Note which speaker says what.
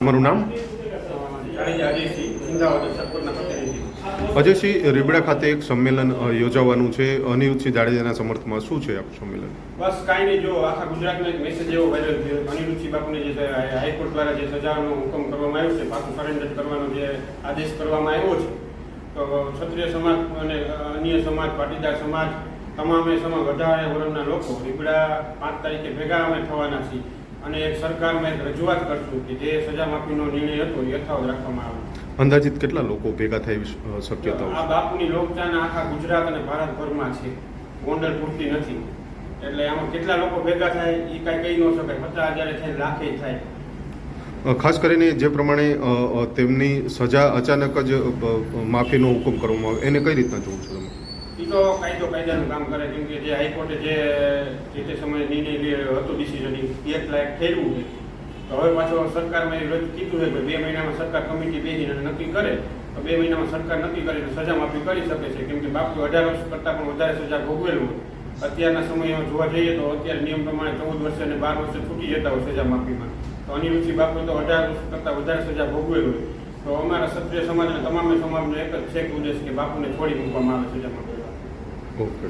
Speaker 1: તમારું નામ? અજયસિંહ, રીબડા ખાતે એક સંમેલન યોજાવાનું છે. અનિરુદ્ધસિંહ જાડેજાના સમર્થનમાં શું છે આપ સંમેલન?
Speaker 2: બસ કાંઈ નહીં, જો આખા ગુજરાતનો એક મેસેજ એવો વાયરલ થયો. અનિરુદ્ધસિંહ બાપુને જે હાઈકોર્ટ દ્વારા જે સજાનો હુકમ કરવામાં આવ્યો છે, પાછું સરેન્ડર કરવાનો જે આદેશ કરવામાં આવ્યો છે, તો ક્ષત્રિય સમાજ અને અન્ય સમાજ, પાટીદાર સમાજ, તમામે સમાજ, વધારે વર્ગના લોકો રીબડા 5 તારીખે ભેગા અમે થવાના છીએ અને એક સરકારમાં એક રજૂઆત કરશું કે જે સજા માફીનો નિર્ણય હતો એ યથાવત રાખવામાં આવે.
Speaker 1: અંદાજિત કેટલા લોકો ભેગા થઈ શક્યતાઓ?
Speaker 2: આ બાપુની લોકચાહના આખા ગુજરાત અને ભારતભરમાં છે, ગોંડલ પૂરતી નથી. એટલે આમાં કેટલા લોકો ભેગા થાય એ કાંઈ કહી ન શકાય. 50,000 થાય, લાખે થાય.
Speaker 1: ખાસ કરીને જે પ્રમાણે તેમની સજા અચાનક જ માફીનો હુકમ કરવામાં આવે એને કઈ રીતના જોવું છો તમે?
Speaker 2: એ તો કાયદાનું કામ કરે, કેમ કે જે હાઈકોર્ટે જે તે સમયે નિર્ણય હતો ડિસિઝન 1 લાખ ઠેરવું છે, તો હવે પાછો સરકારમાં એ કીધું છે કે 2 મહિનામાં સરકાર કમિટી બેસીને નક્કી કરે, તો 2 મહિનામાં સરકાર નક્કી કરીને સજા માફી કરી શકે છે. કેમ કે બાપુ 18 વર્ષ કરતાં પણ વધારે સજા ભોગવેલું હોય. અત્યારના સમયમાં જોવા જઈએ તો અત્યારે નિયમ પ્રમાણે 14 વર્ષે અને 12 વર્ષે છૂટી જતા હોય સજા માફીમાં. તો અનિરુદ્ધસિંહ બાપુ તો 18 વર્ષ કરતાં વધારે સજા ભોગવેલું હોય. તો અમારા ક્ષત્રિય સમાજ અને તમામે સમાજનો એક જ છે ઉદ્દેશ કે બાપુને છોડી મૂકવામાં આવે સજા માફી.
Speaker 1: ઓકે.